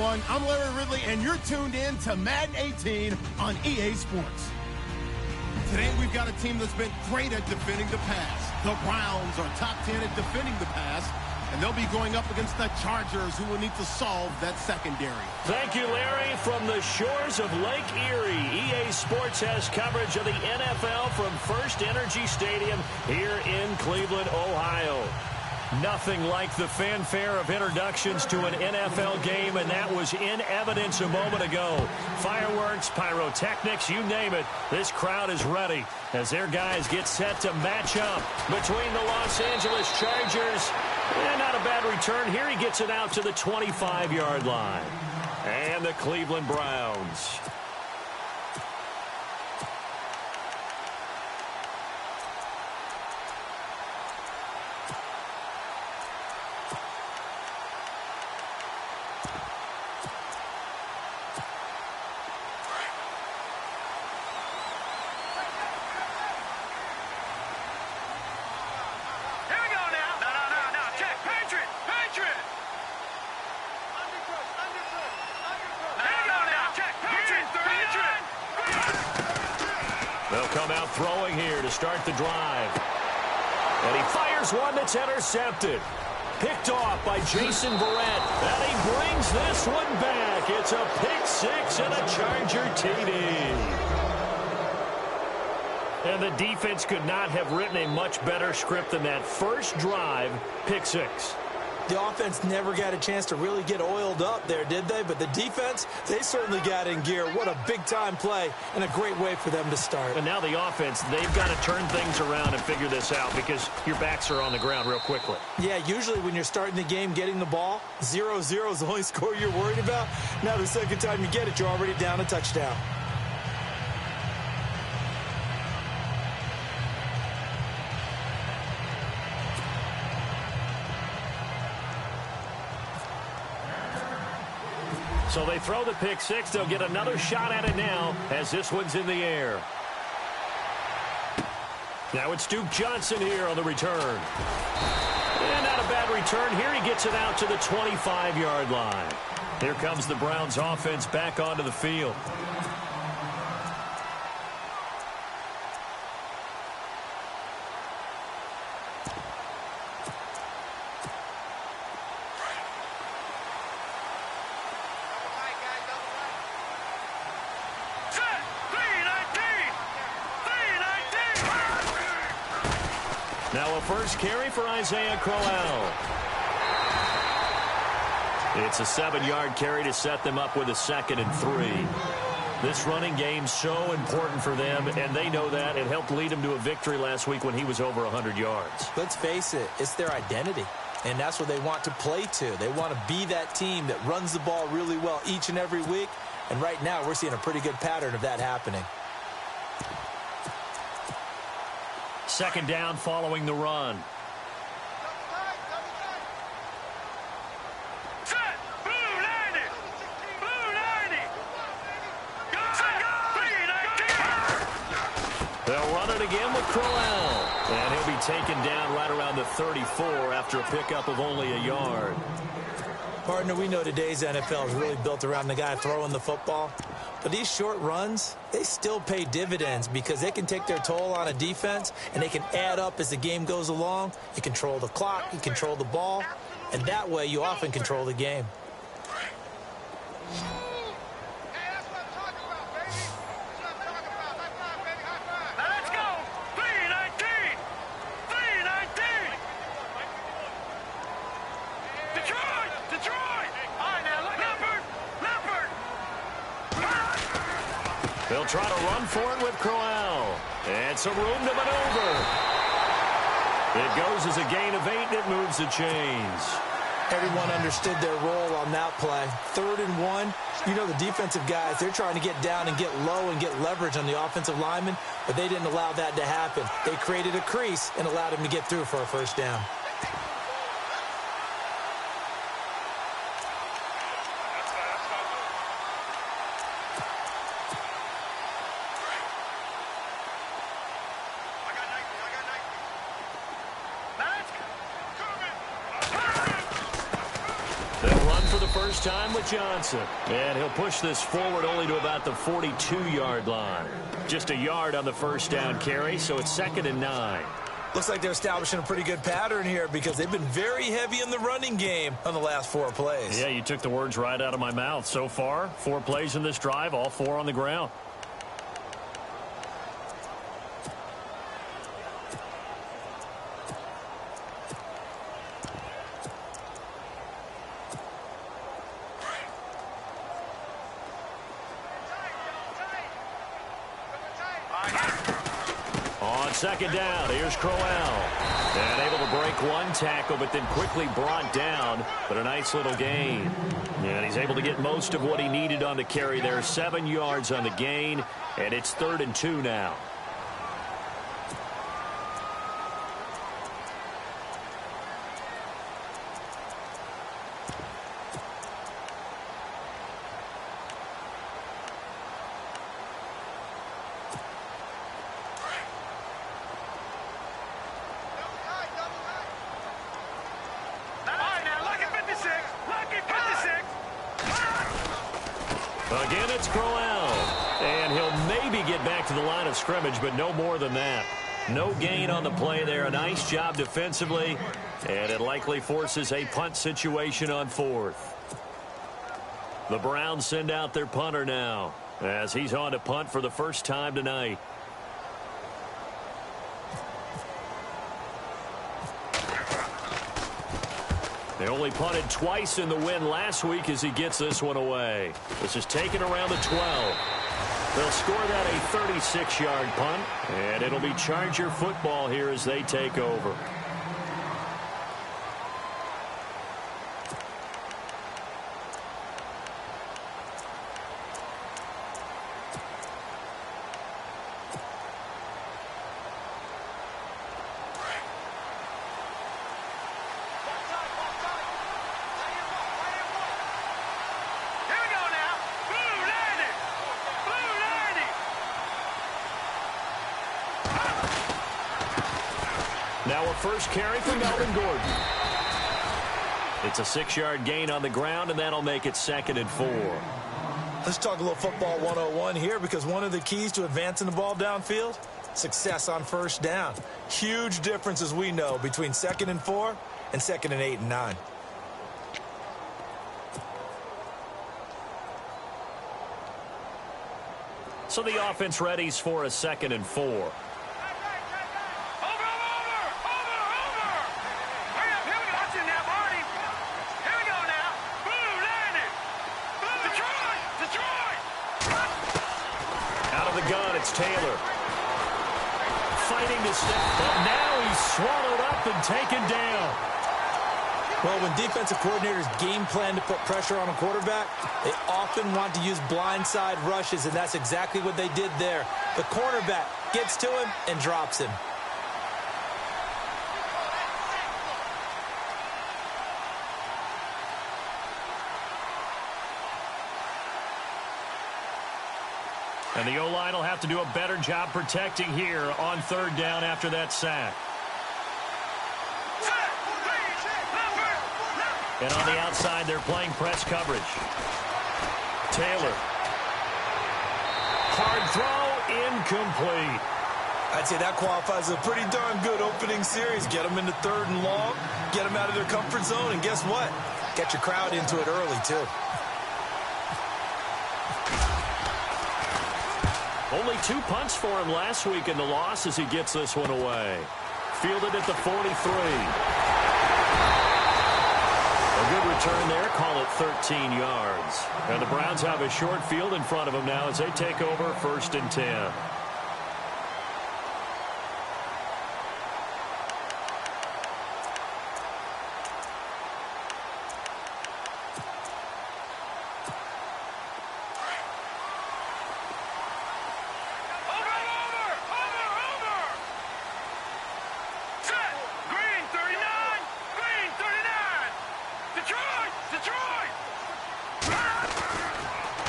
everyone. I'm Larry Ridley, and you're tuned in to Madden 18 on EA Sports. Today, we've got a team that's been great at defending the pass. The Browns are top 10 at defending the pass, and they'll be going up against the Chargers, who will need to solve that secondary. Thank you, Larry. From the shores of Lake Erie, EA Sports has coverage of the NFL from First Energy Stadium here in Cleveland, Ohio. Nothing like the fanfare of introductions to an NFL game, and that was in evidence a moment ago. Fireworks, pyrotechnics, you name it. This crowd is ready as their guys get set to match up between the Los Angeles Chargers. And not a bad return. Here he gets it out to the 25-yard line. And the Cleveland Browns. They'll come out throwing here to start the drive. And he fires one that's intercepted. Picked off by Jason Verrett. And he brings this one back. It's a pick six and a Charger TD. And the defense could not have written a much better script than that first drive, pick six. The offense never got a chance to really get oiled up there, did they? But the defense, they certainly got in gear. What a big-time play and a great way for them to start. And now the offense, they've got to turn things around and figure this out because your backs are on the ground real quickly. Yeah, usually when you're starting the game getting the ball, 0-0 is the only score you're worried about. Now the second time you get it, you're already down a touchdown. So they throw the pick six. They'll get another shot at it now as this one's in the air. Now it's Duke Johnson here on the return. And not a bad return. Here he gets it out to the 25-yard line. Here comes the Browns offense back onto the field. Now a first carry for Isaiah Crowell. It's a 7-yard carry to set them up with a 2nd and 3. This running game's so important for them, and they know that. It helped lead them to a victory last week when he was over 100 yards. Let's face it, it's their identity, and that's what they want to play to. They want to be that team that runs the ball really well each and every week, and right now we're seeing a pretty good pattern of that happening. Second down following the run. They'll run it again with Crowell. And he'll be taken down right around the 34 after a pickup of only a yard. Partner, we know today's NFL is really built around the guy throwing the football. But these short runs, they still pay dividends because they can take their toll on a defense and they can add up as the game goes along. You control the clock, you control the ball, and that way you often control the game. They'll try to run for it with Crowell. And some room to maneuver. It goes as a gain of 8, and it moves the chains. Everyone understood their role on that play. 3rd and 1. You know the defensive guys, they're trying to get down and get low and get leverage on the offensive linemen, but they didn't allow that to happen. They created a crease and allowed him to get through for a first down. first time with Johnson. And he'll push this forward only to about the 42-yard line. Just a yard on the first down carry, so it's 2nd and 9. Looks like they're establishing a pretty good pattern here because they've been very heavy in the running game on the last 4 plays. Yeah, you took the words right out of my mouth. So far, 4 plays in this drive, all 4 on the ground. On 2nd down, here's Crowell. And able to break 1 tackle, but then quickly brought down. But a nice little gain. And he's able to get most of what he needed on the carry there. 7 yards on the gain, and it's 3rd and 2 now. Again, it's Crowell. And he'll maybe get back to the line of scrimmage, but no more than that. No gain on the play there. A nice job defensively. And it likely forces a punt situation on 4th. The Browns send out their punter now, as he's on to punt for the first time tonight. They only punted twice in the win last week as he gets this one away. This is taken around the 12. They'll score that a 36-yard punt, and it'll be Charger football here as they take over. Now a first carry for Melvin Gordon. It's a 6-yard gain on the ground, and that'll make it 2nd and 4. Let's talk a little football 101 here, because one of the keys to advancing the ball downfield, success on first down. Huge difference, as we know, between 2nd and 4 and 2nd and 8 and 9. So the offense readies for a 2nd and 4. Taylor fighting to step, but now he's swallowed up and taken down. Well, when defensive coordinators game plan to put pressure on a quarterback, they often want to use blindside rushes, and that's exactly what they did there. The cornerback gets to him and drops him. And the O-line will have to do a better job protecting here on 3rd down after that sack. And on the outside, they're playing press coverage. Taylor. Hard throw, incomplete. I'd say that qualifies as a pretty darn good opening series. Get them into 3rd and long, get them out of their comfort zone, and guess what? Get your crowd into it early, too. Only 2 punts for him last week in the loss as he gets this one away. Fielded at the 43. A good return there, call it 13 yards. And the Browns have a short field in front of them now as they take over 1st and 10.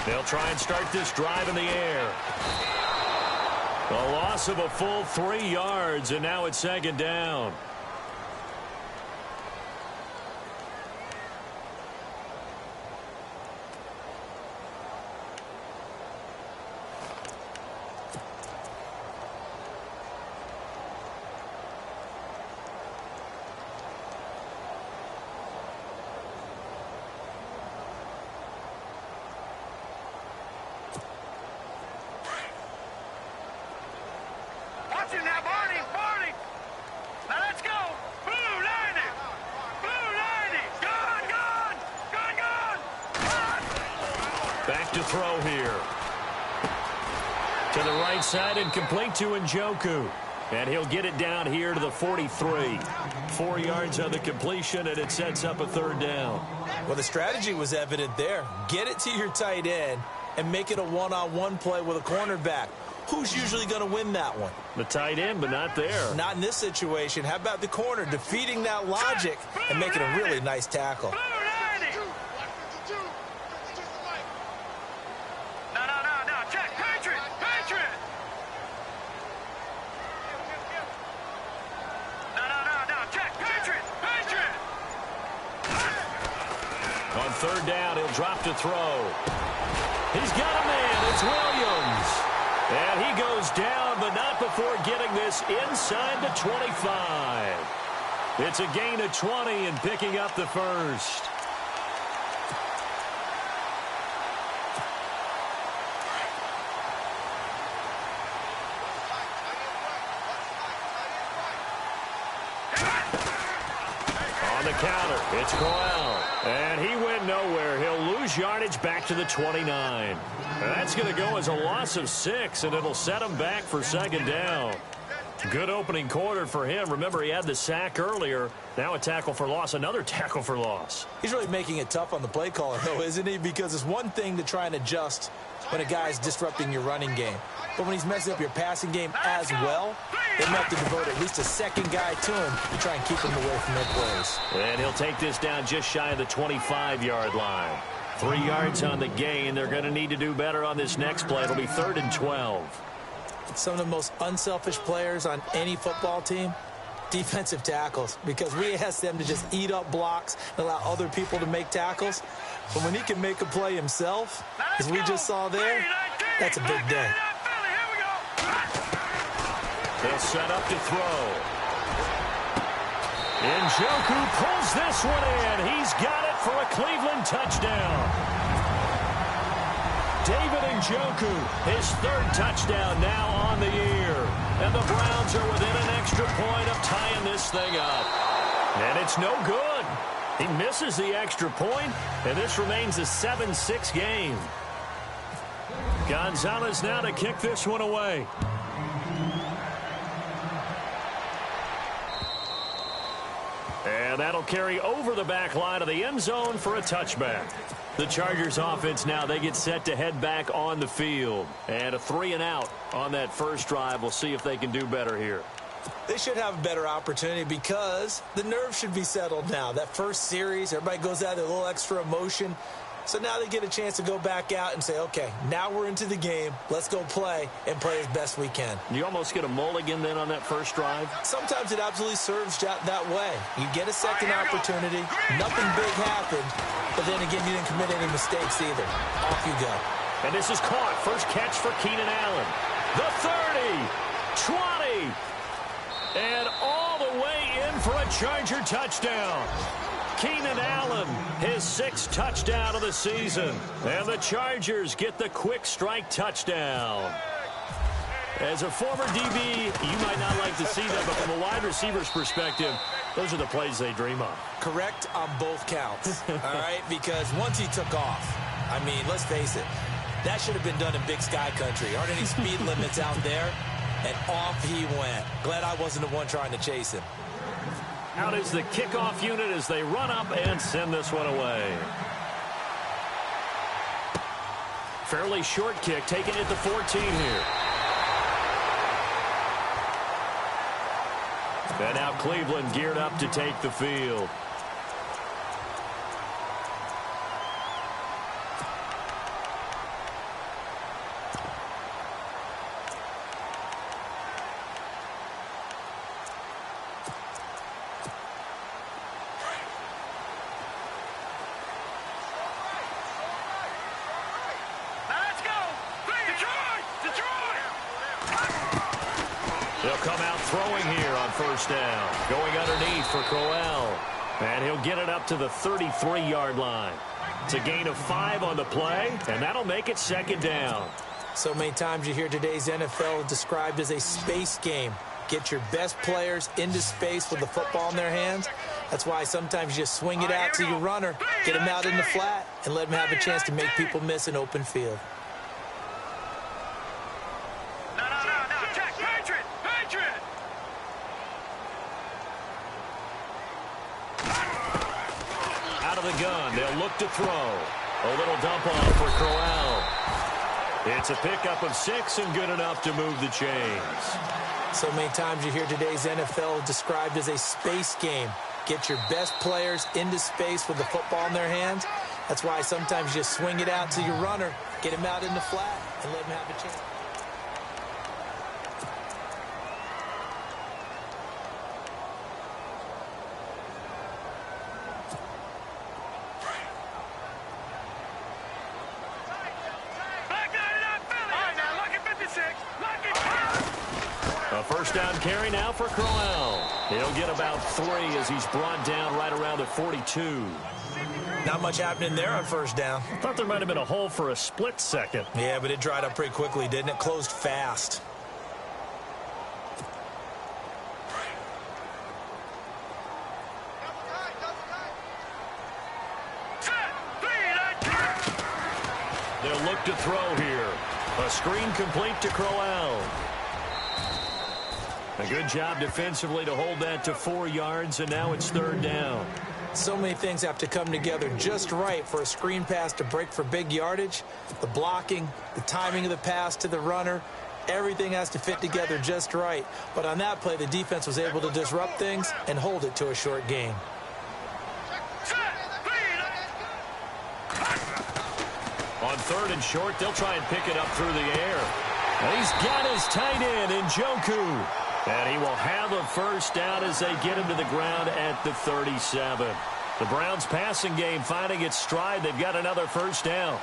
They'll try and start this drive in the air. A loss of a full 3 yards, and now it's 2nd down. throw here. To the right side and complete to Njoku. And he'll get it down here to the 43. 4 yards on the completion, and it sets up a third down. Well, the strategy was evident there. Get it to your tight end and make it a one-on-one play with a cornerback. Who's usually going to win that one? The tight end, but not there. Not in this situation. How about the corner defeating that logic and making a really nice tackle? On third down, he'll drop to throw. He's got a man. It's Williams. And he goes down, but not before getting this inside the 25. It's a gain of 20 and picking up the first. On the counter, it's Corral. And he went nowhere. He'll lose yardage back to the 29. That's going to go as a loss of 6, and it'll set him back for second down. Good opening quarter for him. Remember, he had the sack earlier. Now a tackle for loss, another tackle for loss. He's really making it tough on the play caller, though, isn't he? Because it's one thing to try and adjust when a guy's disrupting your running game. But when he's messing up your passing game as well, they have to devote at least a second guy to him to try and keep him away from their plays. And he'll take this down just shy of the 25-yard line. 3 yards on the gain. They're going to need to do better on this next play. It'll be 3rd and 12. Some of the most unselfish players on any football team, defensive tackles, because we ask them to just eat up blocks and allow other people to make tackles. But when he can make a play himself, as we just saw there, that's a big day. They'll set up to throw. Njoku pulls this one in. He's got it for a Cleveland touchdown. David Njoku, his 3rd touchdown now on the year. And the Browns are within an extra point of tying this thing up. And it's no good. He misses the extra point, and this remains a 7-6 game. Gonzalez now to kick this one away. And that'll carry over the back line of the end zone for a touchback. The Chargers offense now, they get set to head back on the field. And a 3-and-out on that first drive. We'll see if they can do better here. They should have a better opportunity because the nerves should be settled now. That first series, everybody goes out with a little extra emotion. So now they get a chance to go back out and say, okay, now we're into the game. Let's go play and play as best we can. You almost get a mulligan then on that first drive? Sometimes it absolutely serves that way. You get a second opportunity. Nothing big happened. But then again, you didn't commit any mistakes either. Off you go. And this is caught. First catch for Keenan Allen. The 30, 20, and all the way in for a Charger touchdown. Keenan Allen, his 6th touchdown of the season. And the Chargers get the quick strike touchdown. As a former DB, you might not like to see that, but from a wide receiver's perspective, those are the plays they dream of. Correct on both counts, all right? Because once he took off, I mean, let's face it, that should have been done in Big Sky Country. Aren't any speed limits out there? And off he went. Glad I wasn't the one trying to chase him. Out is the kickoff unit as they run up and send this one away. Fairly short kick, taking it to 14 here. And now Cleveland geared up to take the field. They'll come out throwing here on first down. Going underneath for Corral. And he'll get it up to the 33-yard line. It's a gain of 5 on the play, and that'll make it second down. So many times you hear today's NFL described as a space game. Get your best players into space with the football in their hands. That's why sometimes you just swing it out to your runner, get him out in the flat, and let him have a chance to make people miss an open field. Out of the gun, they'll look to throw. A little dump off for Crowell. It's a pickup of 6 and good enough to move the chains. So many times you hear today's NFL described as a space game. Get your best players into space with the football in their hands. That's why sometimes you swing it out to your runner, get him out in the flat, and let him have a chance. A first down carry now for Crowell. He'll get about 3 as he's brought down right around the 42. Not much happening there on first down. I thought there might have been a hole for a split second. Yeah, but it dried up pretty quickly, didn't it? Closed fast. They'll look to throw here. A screen complete to Crowell. A good job defensively to hold that to 4 yards, and now it's third down. So many things have to come together just right for a screen pass to break for big yardage. The blocking, the timing of the pass to the runner, everything has to fit together just right. But on that play, the defense was able to disrupt things and hold it to a short gain. On third and short, they'll try and pick it up through the air. And he's got his tight end in Njoku. And he will have a first down as they get him to the ground at the 37. The Browns passing game finding its stride. They've got another first down.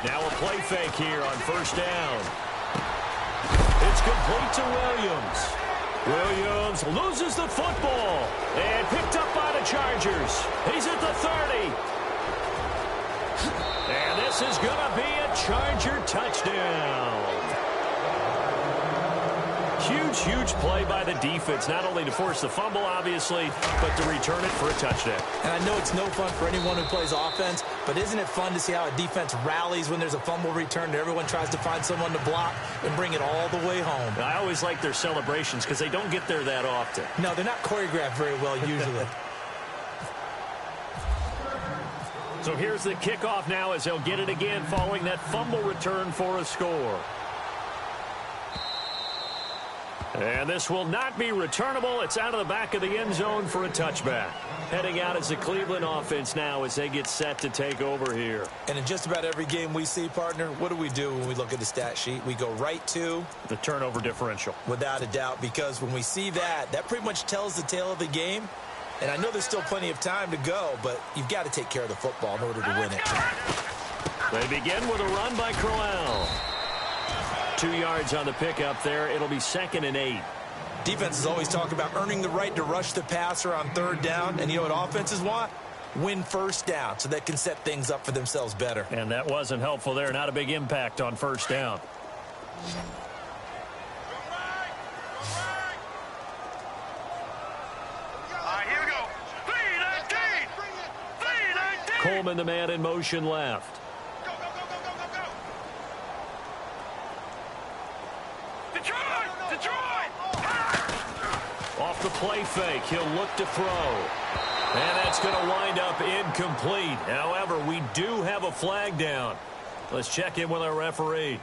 Now a play fake here on first down. It's complete to Williams. Williams loses the football and picked up by the Chargers. He's at the 30. And this is going to be a Charger touchdown. Huge, huge play by the defense, not only to force the fumble, obviously, but to return it for a touchdown. And I know it's no fun for anyone who plays offense, but isn't it fun to see how a defense rallies when there's a fumble return and everyone tries to find someone to block and bring it all the way home? I always like their celebrations because they don't get there that often. No, they're not choreographed very well usually. So here's the kickoff now as they'll get it again following that fumble return for a score. And this will not be returnable. It's out of the back of the end zone for a touchback. Heading out as the Cleveland offense now as they get set to take over here. And in just about every game we see, partner, what do when we look at the stat sheet? We go right to the turnover differential. Without a doubt, because when we see that, that pretty much tells the tale of the game. And I know there's still plenty of time to go, but you've got to take care of the football in order to win it. They begin with a run by Crowell. 2 yards on the pickup there. It'll be 2nd and 8. Defenses always talk about earning the right to rush the passer on third down. And you know what offenses want? Win first down so they can set things up for themselves better. And that wasn't helpful there. Not a big impact on first down. Here we go. 3-19. Coleman, the man in motion left. Off the play fake, he'll look to throw. And that's going to wind up incomplete. However, we do have a flag down. Let's check in with our referee.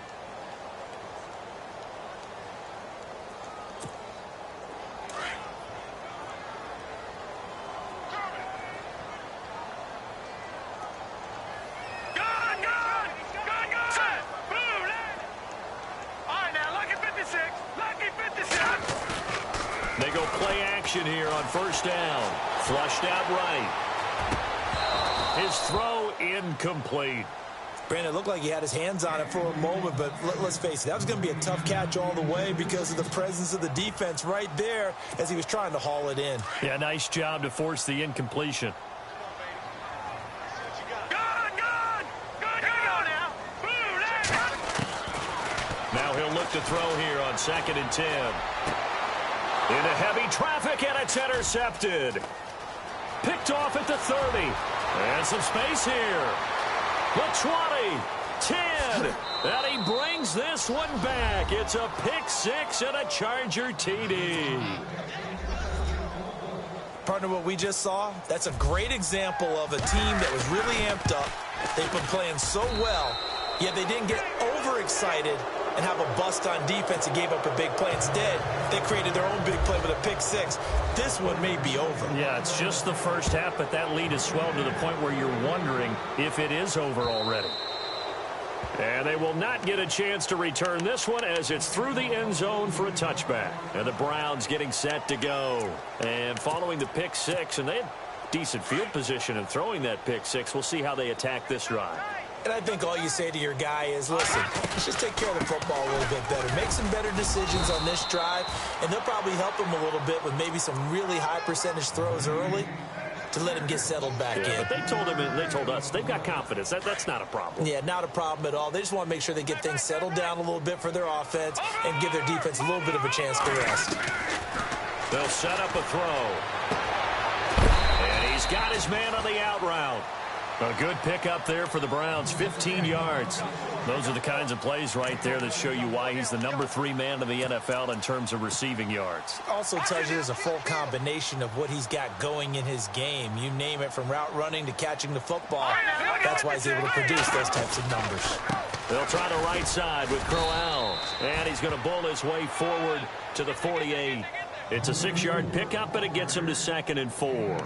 They go play action here on first down. Flushed out right. His throw incomplete. Brandon, it looked like he had his hands on it for a moment, but let's face it, that was going to be a tough catch all the way because of the presence of the defense right there as he was trying to haul it in. Yeah, nice job to force the incompletion. Now he'll look to throw here on 2nd and 10. Into heavy traffic, and it's intercepted. Picked off at the 30. And some space here. The 20, 10, and he brings this one back. It's a pick 6 and a Charger TD. Partner, what we just saw, that's a great example of a team that was really amped up. They've been playing so well, yet they didn't get overexcited and have a bust on defense and gave up a big play. Instead, they created their own big play with a pick 6. This one may be over. Yeah, it's just the first half, but that lead has swelled to the point where you're wondering if it is over already. And they will not get a chance to return this one as it's through the end zone for a touchback. And the Browns getting set to go. And following the pick 6, and they had decent field position in throwing that pick 6. We'll see how they attack this drive. And I think all you say to your guy is, listen, let's just take care of the football a little bit better. Make some better decisions on this drive, and they'll probably help him a little bit with maybe some really high percentage throws early to let him get settled back in. But they told him, and they told us, they've got confidence. That's not a problem. Yeah, not a problem at all. They just want to make sure they get things settled down a little bit for their offense and give their defense a little bit of a chance to rest. They'll set up a throw. And he's got his man on the out route. A good pickup there for the Browns, 15 yards. Those are the kinds of plays right there that show you why he's the number 3 man in the NFL in terms of receiving yards. Also tells you there's a full combination of what he's got going in his game. You name it, from route running to catching the football. That's why he's able to produce those types of numbers. They'll try the right side with Crowell. And he's going to bull his way forward to the 48. It's a 6-yard pickup, and it gets him to 2nd and 4.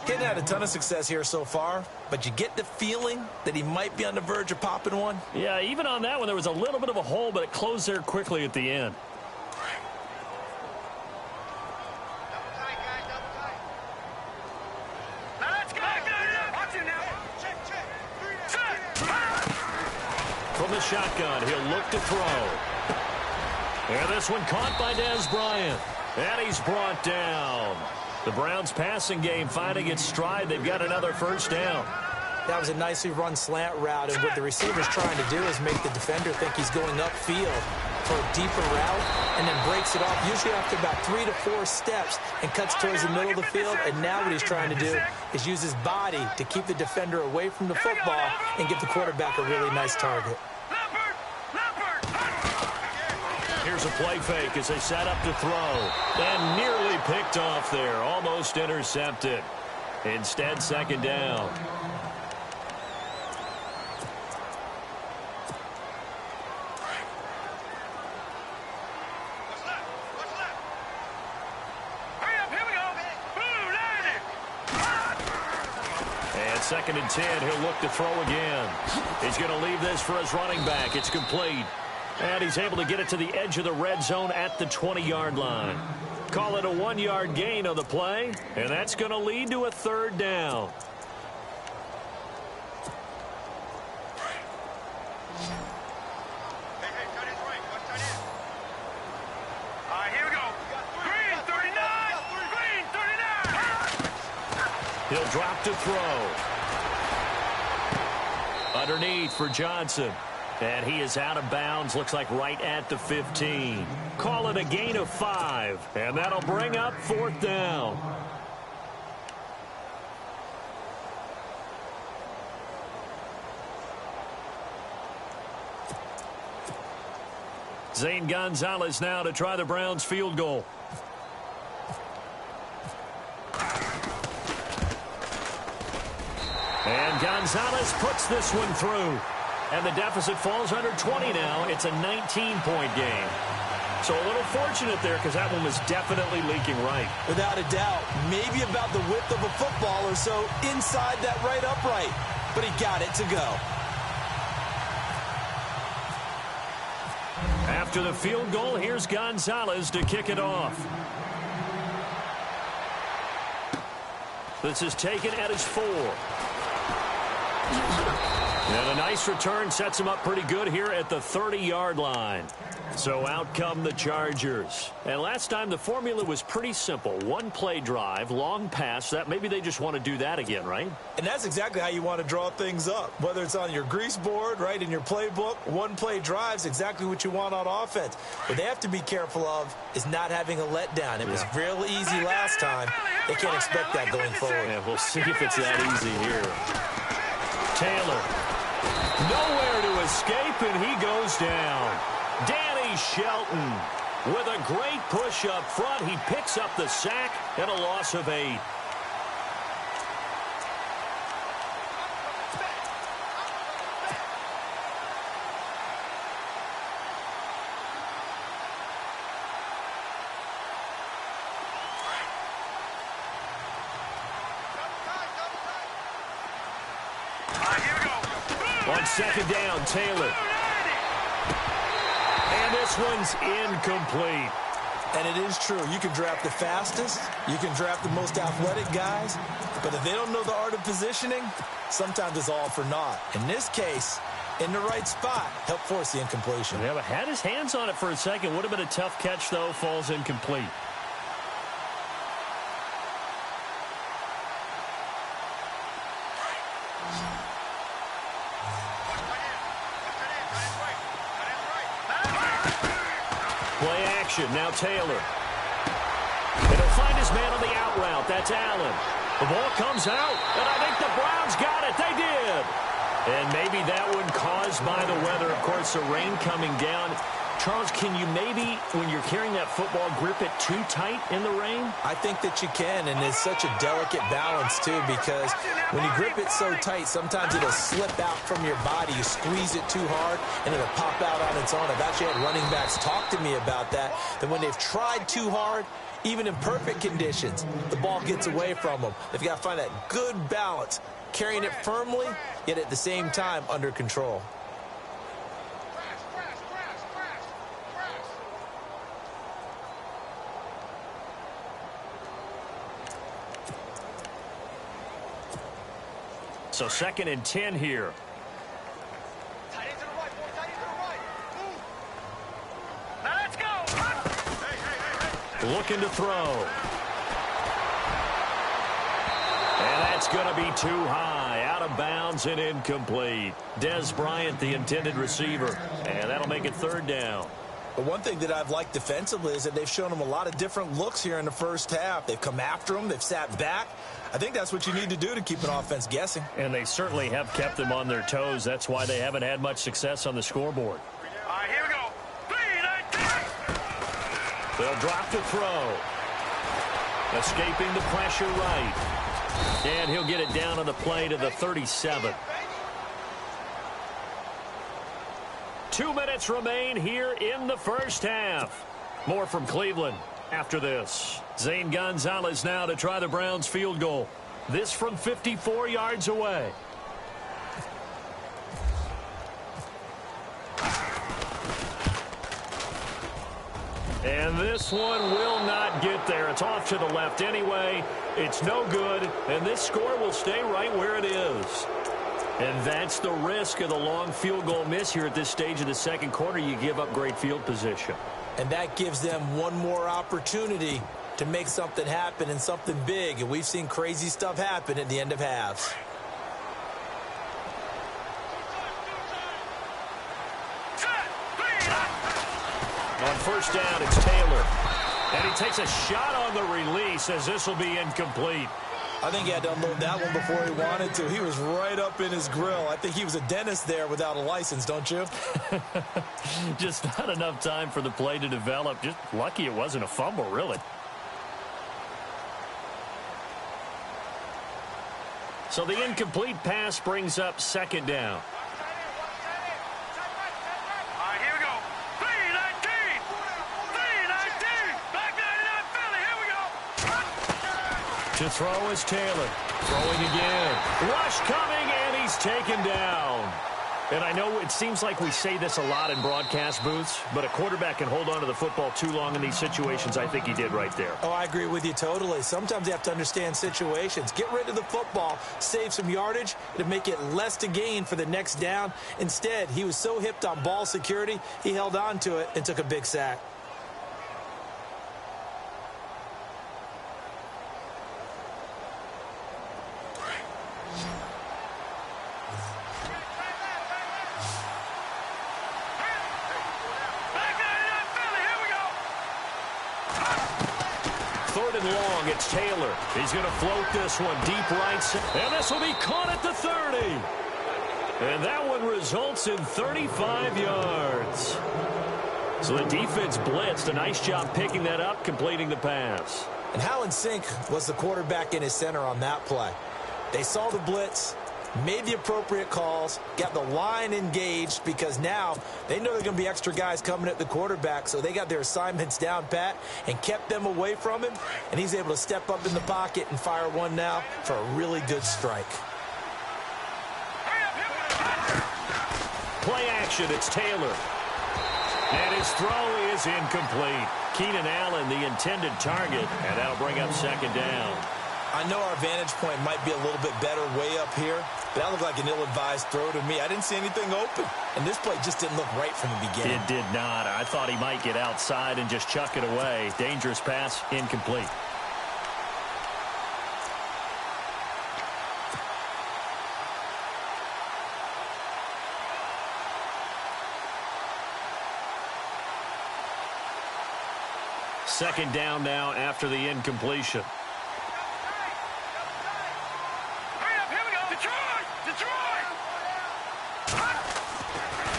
Hadn't had a ton of success here so far, but you get the feeling that he might be on the verge of popping one. Yeah, even on that one, there was a little bit of a hole, but it closed there quickly at the end. From the shotgun, he'll look to throw. And this one caught by Dez Bryant. And he's brought down. The Browns passing game finding its stride. They've got another first down. That was a nicely run slant route, and what the receiver's trying to do is make the defender think he's going upfield for a deeper route and then breaks it off, usually after about 3 to 4 steps, and cuts towards the middle of the field. And now what he's trying to do is use his body to keep the defender away from the football and give the quarterback a really nice target. Here's a play fake as they set up to throw. And nearly picked off there. Almost intercepted. Instead, 2nd down. And 2nd and 10. He'll look to throw again. He's going to leave this for his running back. It's complete. And he's able to get it to the edge of the red zone at the 20-yard line. Call it a 1-yard gain on the play, and that's going to lead to a 3rd down. Here we go. Green 39. Green 39. He'll drop to throw. Underneath for Johnson. And he is out of bounds, looks like right at the 15. Call it a gain of 5, and that'll bring up 4th down. Zane Gonzalez now to try the Browns field goal. And Gonzalez puts this one through. And the deficit falls under 20 now. It's a 19-point game. So a little fortunate there because that one was definitely leaking right. Without a doubt, maybe about the width of a football or so inside that right upright. But he got it to go. After the field goal, here's Gonzalez to kick it off. This is taken at his 4. And a nice return sets him up pretty good here at the 30-yard line. So out come the Chargers. And last time the formula was pretty simple. One-play drive, long pass. That maybe they just want to do that again, right? And that's exactly how you want to draw things up. Whether it's on your grease board, right, in your playbook, one-play drive's exactly what you want on offense. What they have to be careful of is not having a letdown. It was real easy last time. They can't expect that going forward. Yeah, we'll see if it's that easy here. Taylor. Nowhere to escape, and he goes down. Danny Shelton with a great push up front. He picks up the sack and a loss of 8. On second down, Taylor. And this one's incomplete. And it is true. You can draft the fastest. You can draft the most athletic guys. But if they don't know the art of positioning, sometimes it's all for naught. In this case, in the right spot, helped force the incompletion. Yeah, but had his hands on it for a second. Would have been a tough catch, though. Falls incomplete. Play action. Now Taylor. And he'll find his man on the out route. That's Allen. The ball comes out, and I think the Browns got it. They did. And maybe that one caused by the weather. Of course, the rain coming down. Charles, can you maybe, when you're carrying that football, grip it too tight in the rain? I think that you can, and it's such a delicate balance, too, because when you grip it so tight, sometimes it'll slip out from your body. You squeeze it too hard, and it'll pop out on its own. I've actually had running backs talk to me about that when they've tried too hard, even in perfect conditions, the ball gets away from them. They've got to find that good balance, carrying it firmly, yet at the same time under control. So 2nd and 10 here. Now let's go. Looking to throw. And that's going to be too high. Out of bounds and incomplete. Des Bryant, the intended receiver. And that'll make it 3rd down. But one thing that I've liked defensively is that they've shown them a lot of different looks here in the first half. They've come after them. They've sat back. I think that's what you need to do to keep an offense guessing. And they certainly have kept them on their toes. That's why they haven't had much success on the scoreboard. All right, here we go. 3, 9, 10. They'll drop the throw. Escaping the pressure right. And he'll get it down on the play to the 37. 2 minutes remain here in the first half. More from Cleveland after this. Zane Gonzalez now to try the Browns field goal. This from 54 yards away. And this one will not get there. It's off to the left anyway. It's no good, and this score will stay right where it is. And that's the risk of the long field goal miss here at this stage of the second quarter. You give up great field position. And that gives them one more opportunity to make something happen and something big. And we've seen crazy stuff happen at the end of halves. On first down, it's Taylor. And he takes a shot on the release as this will be incomplete. I think he had to unload that one before he wanted to. He was right up in his grill. I think he was a dentist there without a license, don't you? Just not enough time for the play to develop. Just lucky it wasn't a fumble, really. So the incomplete pass brings up 2nd down. All right, here we go. 3-19. 3-19. Back 99 Philly. Here we go. To throw is Taylor. Throwing again. Rush coming, and he's taken down. And I know it seems like we say this a lot in broadcast booths, but a quarterback can hold on to the football too long in these situations. I think he did right there. Oh, I agree with you totally. Sometimes you have to understand situations. Get rid of the football, save some yardage, to make it less to gain for the next down. Instead, he was so hipped on ball security, he held on to it and took a big sack. Long, it's Taylor. He's going to float this one deep right, and this will be caught at the 30. And that one results in 35 yards. So the defense blitzed. A nice job picking that up, completing the pass. And how in sync was the quarterback in his center on that play? They saw the blitz, made the appropriate calls, got the line engaged, because now they know there are going to be extra guys coming at the quarterback, so they got their assignments down pat and kept them away from him, and he's able to step up in the pocket and fire one now for a really good strike. Play action, it's Taylor. And his throw is incomplete. Keenan Allen, the intended target, and that'll bring up second down. I know our vantage point might be a little bit better way up here, but that looked like an ill-advised throw to me. I didn't see anything open, and this play just didn't look right from the beginning. It did not. I thought he might get outside and just chuck it away. Dangerous pass, incomplete. Second down now after the incompletion.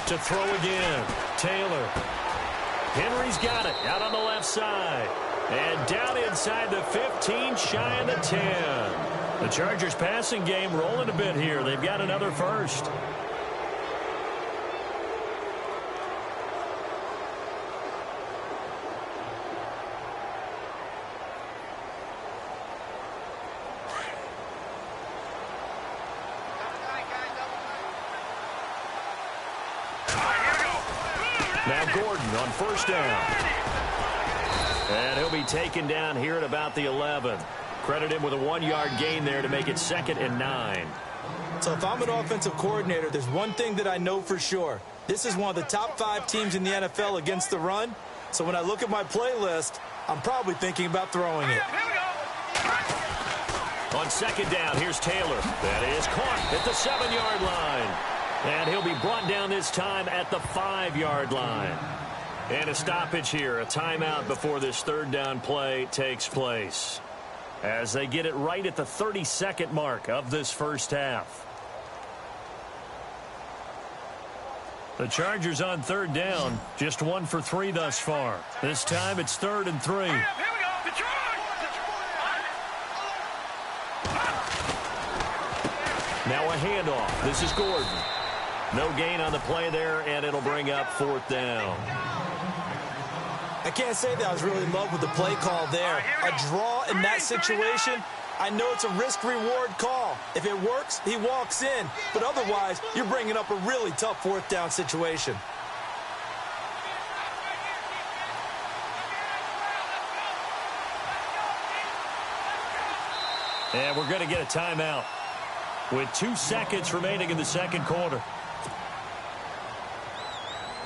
To throw again, Taylor. Henry's got it out on the left side. And down inside the 15, shy of the 10. The Chargers passing game rolling a bit here. They've got another first. Now Gordon on first down. And he'll be taken down here at about the 11. Credit him with a 1-yard gain there to make it 2nd and 9. So if I'm an offensive coordinator, there's one thing that I know for sure. This is one of the top 5 teams in the NFL against the run. So when I look at my playlist, I'm probably thinking about throwing it. On second down, here's Taylor. That is caught at the 7-yard line. And he'll be brought down this time at the 5-yard line. And a stoppage here, a timeout before this third down play takes place, as they get it right at the 32nd mark of this first half. The Chargers on third down, just 1 for 3 thus far. This time it's 3rd and 3. Now a handoff. This is Gordon. No gain on the play there, and it'll bring up 4th down. I can't say that I was really in love with the play call there. A draw in that situation, I know it's a risk-reward call. If it works, he walks in. But otherwise, you're bringing up a really tough 4th down situation. And we're going to get a timeout with 2 seconds remaining in the second quarter.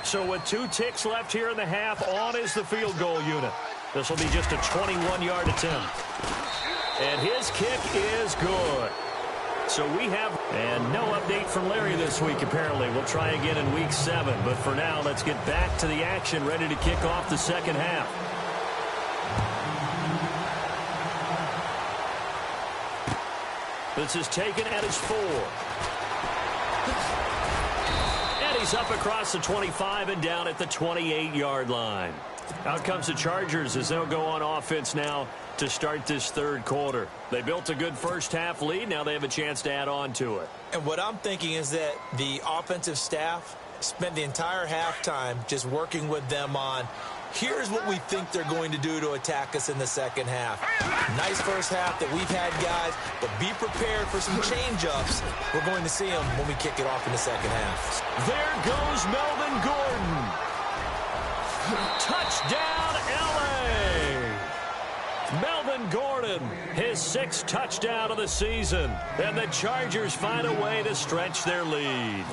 So with 2 ticks left here in the half, on is the field goal unit. This will be just a 21-yard attempt. And his kick is good. So we have, and no update from Larry this week, apparently. We'll try again in week 7. But for now, let's get back to the action, ready to kick off the second half. This is taken at his 4. And he's up across the 25 and down at the 28-yard line. Out comes the Chargers as they'll go on offense now to start this third quarter. They built a good first half lead. Now they have a chance to add on to it. And what I'm thinking is that the offensive staff spent the entire halftime just working with them on Here's what we think they're going to do to attack us in the second half. Nice first half that we've had, guys, but be prepared for some change-ups. We're going to see them when we kick it off in the second half. There goes Melvin Gordon. Touchdown, L.A. Melvin Gordon, his 6th touchdown of the season. And the Chargers find a way to stretch their lead.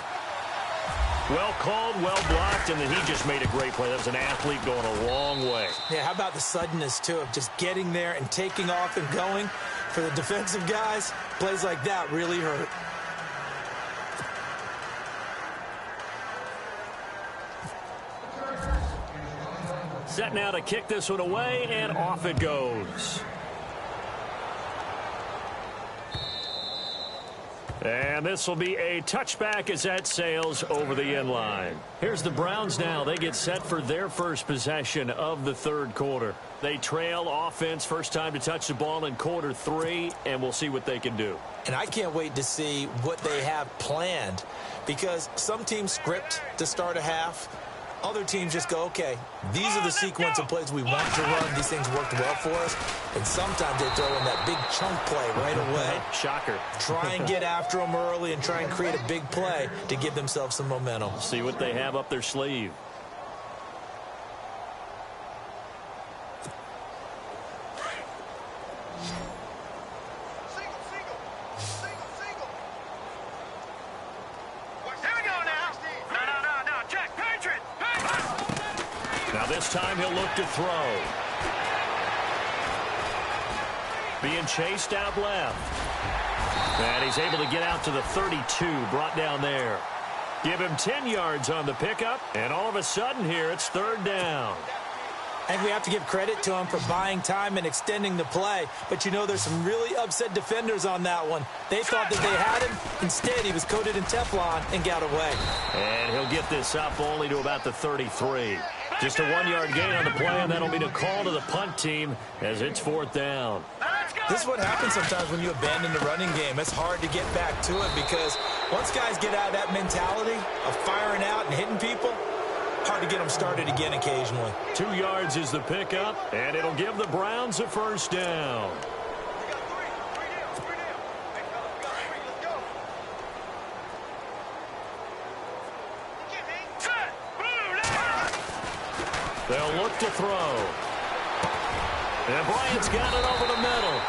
Well called, well blocked, and then he just made a great play. That was an athlete going a long way. Yeah, how about the suddenness, too, of just getting there and taking off and going? For the defensive guys, plays like that really hurt. Set now to kick this one away, and off it goes. And this will be a touchback as that sails over the end line. Here's the Browns now. They get set for their first possession of the third quarter. They trail offense, first time to touch the ball in quarter 3, and we'll see what they can do. And I can't wait to see what they have planned, because some teams script to start a half. Other teams just go, okay, these are the sequence of plays we want to run. These things worked well for us. And sometimes they throw in that big chunk play right away. Shocker. Try and get after them early and try and create a big play to give themselves some momentum. See what they have up their sleeve. Now this time he'll look to throw. Being chased out left. And he's able to get out to the 32, brought down there. Give him 10 yards on the pickup, and all of a sudden here it's third down. I think we have to give credit to him for buying time and extending the play. But, you know, there's some really upset defenders on that one. They thought that they had him. Instead, he was coated in Teflon and got away. And he'll get this up only to about the 33. Just a 1-yard gain on the play, and that'll mean a call to the punt team as it's fourth down. This is what happens sometimes when you abandon the running game. It's hard to get back to it because once guys get out of that mentality of firing out and hitting people, hard to get them started again occasionally. 2 yards is the pickup, and it'll give the Browns a first down. They'll look to throw. And Bryant's got it over the middle.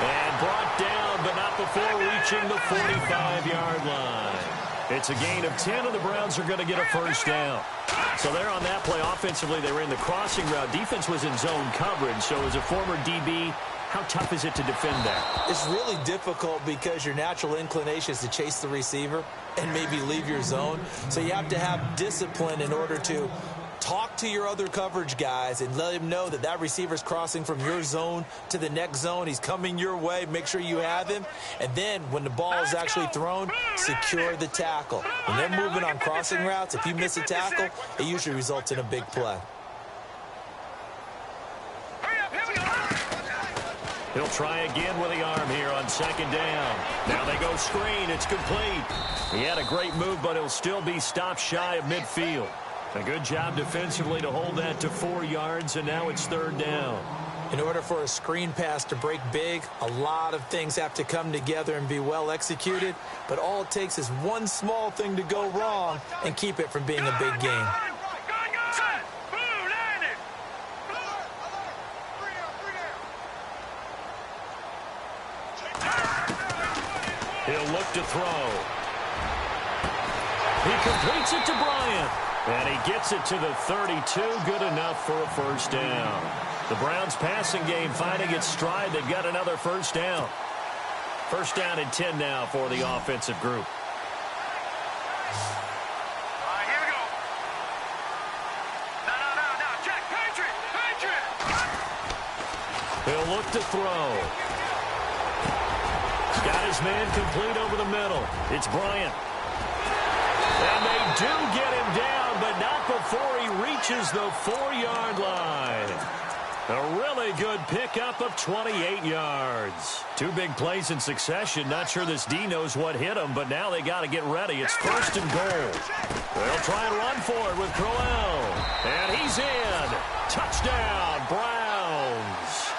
And brought down, but not before reaching the 45-yard line. It's a gain of 10, and the Browns are going to get a first down. So they're on that play. Offensively, they ran the crossing route. Defense was in zone coverage. So as a former DB, how tough is it to defend that? It's really difficult because your natural inclination is to chase the receiver and maybe leave your zone. So you have to have discipline in order to talk to your other coverage guys and let him know that that receiver's crossing from your zone to the next zone. He's coming your way. Make sure you have him. And then when the ball is actually thrown, secure the tackle. When they're moving on crossing routes, if you miss a tackle, it usually results in a big play. He'll try again with the arm here on second down. Now they go screen. It's complete. He had a great move, but he'll still be stopped shy of midfield. A good job defensively to hold that to 4 yards, and now it's third down. In order for a screen pass to break big, a lot of things have to come together and be well executed, but all it takes is one small thing to go wrong and keep it from being a big game. He'll look to throw. He completes it to Bryant. And he gets it to the 32. Good enough for a first down. The Browns passing game finding its stride. They've got another first down. First down and 10 now for the offensive group. Here we go. No. Check. Patriot. He'll look to throw. He's got his man complete over the middle. It's Bryant. And they do get him down, but not before he reaches the 4-yard line. A really good pickup of 28 yards. 2 big plays in succession. Not sure this D knows what hit him, but now they got to get ready. It's first and goal. They'll try and run for it with Crowell. And he's in. Touchdown, Browns.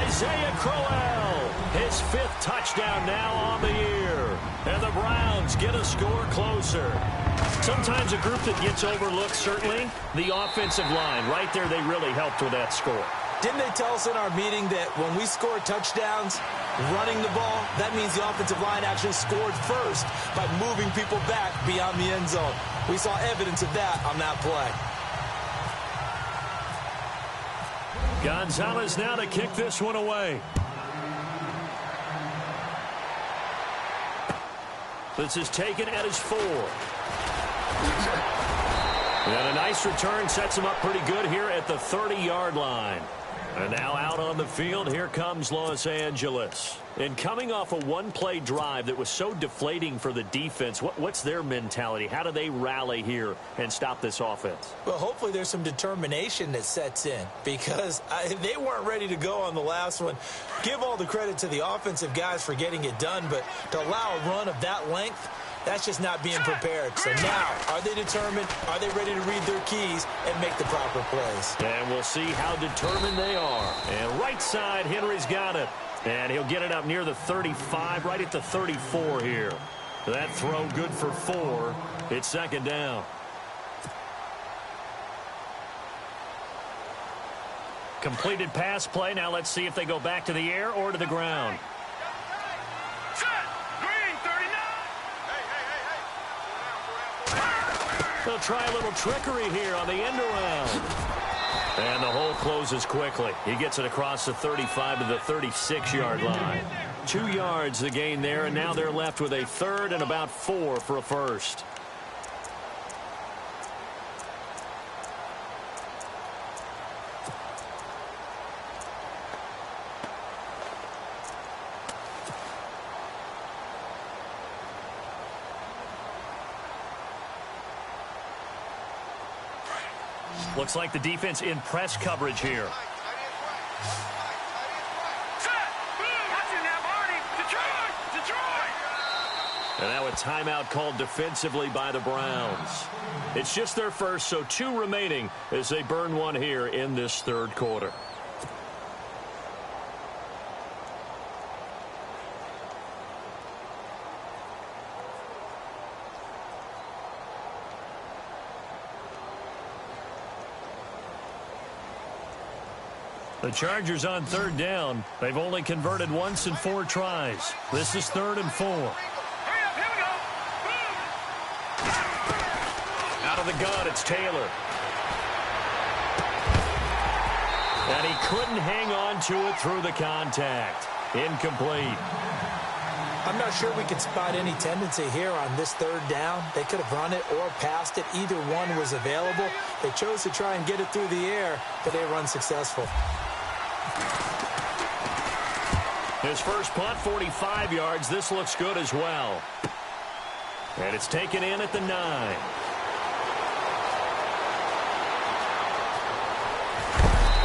Isaiah Crowell, his 5th touchdown now on the year. And the Browns get a score closer. Sometimes a group that gets overlooked, certainly, the offensive line. Right there, they really helped with that score. Didn't they tell us in our meeting that when we score touchdowns running the ball, that means the offensive line actually scored first by moving people back beyond the end zone? We saw evidence of that on that play. Gonzalez now to kick this one away. This is taken at his 4. And a nice return sets him up pretty good here at the 30-yard line. And now out on the field, here comes Los Angeles. And coming off a one-play drive that was so deflating for the defense, what's their mentality? How do they rally here and stop this offense? Well, hopefully there's some determination that sets in because they weren't ready to go on the last one. Give all the credit to the offensive guys for getting it done, but to allow a run of that length, that's just not being prepared. So now, are they determined? Are they ready to read their keys and make the proper plays? And we'll see how determined they are. And right side, Henry's got it. And he'll get it up near the 35, right at the 34 here. That throw good for 4. It's 2nd down. Completed pass play. Now let's see if they go back to the air or to the ground. They'll try a little trickery here on the end around. And the hole closes quickly. He gets it across the 35 to the 36-yard line. 2 yards the gain there, and now they're left with a 3rd and about 4 for a first. Looks like the defense in press coverage here. And now a timeout called defensively by the Browns. It's just their first, so 2 remaining as they burn one here in this 3rd quarter. The Chargers on 3rd down. They've only converted once in 4 tries. This is 3rd and 4. Out of the gun, it's Taylor. And he couldn't hang on to it through the contact. Incomplete. I'm not sure we can spot any tendency here on this 3rd down. They could have run it or passed it. Either one was available. They chose to try and get it through the air, but they were unsuccessful. His first punt, 45 yards. This looks good as well. And it's taken in at the 9.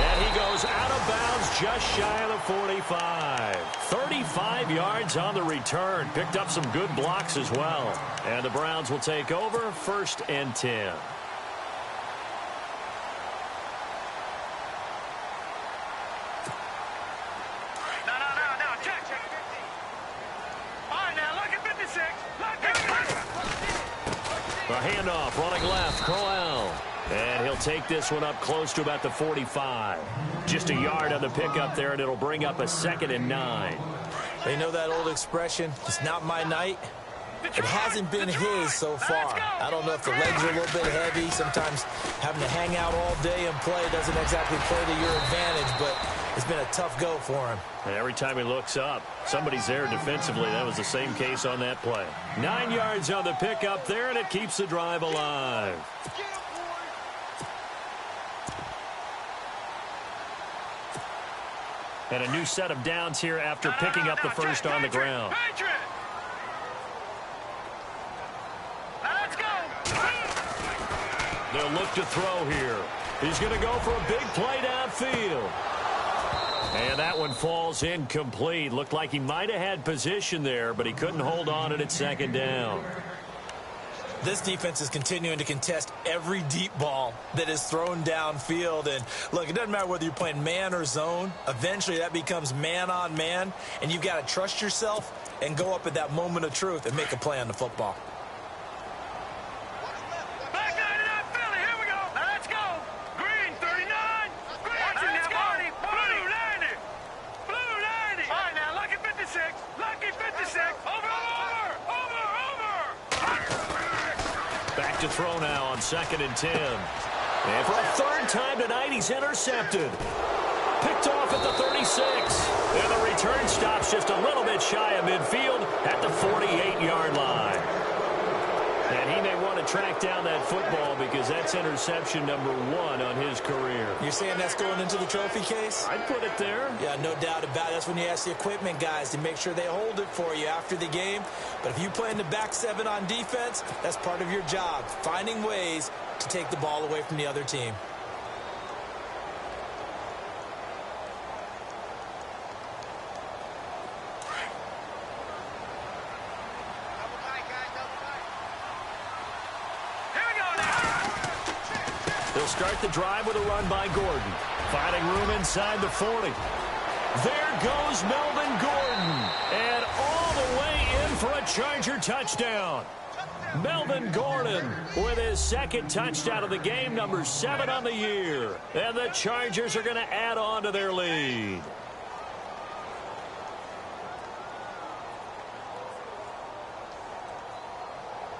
And he goes out of bounds just shy of the 45. 35 yards on the return. Picked up some good blocks as well. And the Browns will take over 1st and 10. A handoff, running left, Crowell. And he'll take this one up close to about the 45. Just a yard on the pickup there, and it'll bring up a 2nd and 9. They know that old expression, it's not my night. It hasn't been his so far. I don't know if the legs are a little bit heavy. Sometimes having to hang out all day and play doesn't exactly play to your advantage, but it's been a tough go for him. And every time he looks up, somebody's there defensively. That was the same case on that play. 9 yards on the pickup there, and it keeps the drive alive. And a new set of downs here after picking up the first on the ground. They'll look to throw here. He's going to go for a big play downfield. And that one falls incomplete. Looked like he might have had position there, but he couldn't hold on at 2nd down. This defense is continuing to contest every deep ball that is thrown downfield. And, look, it doesn't matter whether you're playing man or zone. Eventually, that becomes man on man, and you've got to trust yourself and go up at that moment of truth and make a play on the football. Back 99 Philly, here we go. Let's go. Green 39. Green, let's go. Blue 90. Blue 90. All right, now, lucky 56. Lucky 56. Over. Back to throw now on 2nd and 10. And for a third time tonight, he's intercepted. Picked off at the 36. And the return stops just a little bit shy of midfield at the 48-yard line. And he may want to track down that football because that's interception number 1 on his career. You're saying that's going into the trophy case? I'd put it there. Yeah, no doubt about it. That's when you ask the equipment guys to make sure they hold it for you after the game. But if you play in the back 7 on defense, that's part of your job, finding ways to take the ball away from the other team. They'll start the drive with a run by Gordon. Finding room inside the 40. There goes Melvin Gordon. And all the way in for a Charger touchdown. Melvin Gordon with his 2nd touchdown of the game, number 7 on the year. And the Chargers are going to add on to their lead.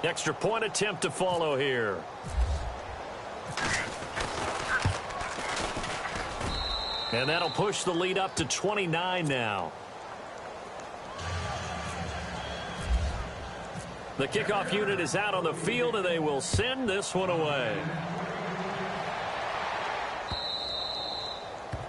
Extra point attempt to follow here. And that'll push the lead up to 29 now. The kickoff unit is out on the field, and they will send this one away.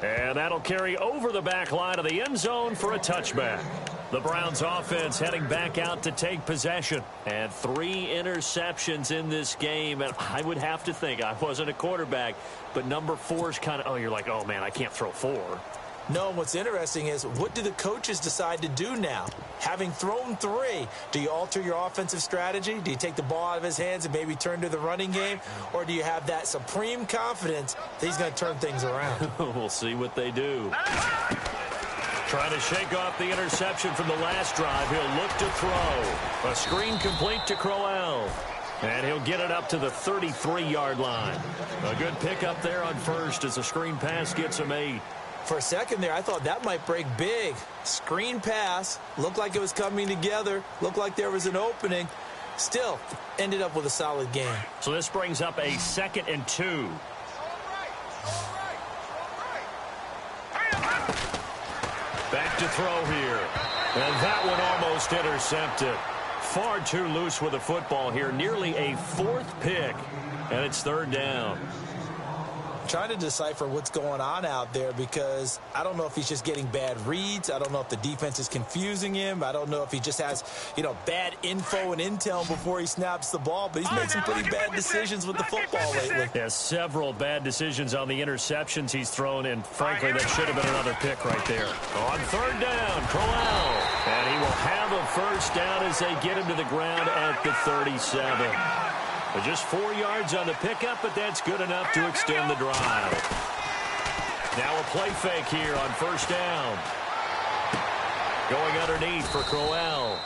And that'll carry over the back line of the end zone for a touchback. The Browns offense heading back out to take possession. And 3 interceptions in this game. And I would have to think, I wasn't a quarterback, but number 4 is kind of, oh, you're like, oh, man, I can't throw 4. No, what's interesting is what do the coaches decide to do now? Having thrown 3, do you alter your offensive strategy? Do you take the ball out of his hands and maybe turn to the running game? Or do you have that supreme confidence that he's going to turn things around? We'll see what they do. Trying to shake off the interception from the last drive. He'll look to throw. A screen complete to Crowell. And he'll get it up to the 33-yard line. A good pickup there on first as a screen pass gets him 8. For a second there, I thought that might break big. Screen pass. Looked like it was coming together. Looked like there was an opening. Still, ended up with a solid game. So this brings up a 2nd and 2. Back to throw here. And that one almost intercepted. Far too loose with the football here. Nearly a 4th pick. And it's 3rd down. Trying to decipher what's going on out there because I don't know if he's just getting bad reads. I don't know if the defense is confusing him. I don't know if he just has, bad info and intel before he snaps the ball. But he's made some pretty bad decisions with the football lately. Yeah, several bad decisions on the interceptions he's thrown, and frankly, that should have been another pick right there. On 3rd down, Crowell. And he will have a 1st down as they get him to the ground at the 37. Just 4 yards on the pickup, but that's good enough to extend the drive. Now a play fake here on 1st down. Going underneath for Crowell.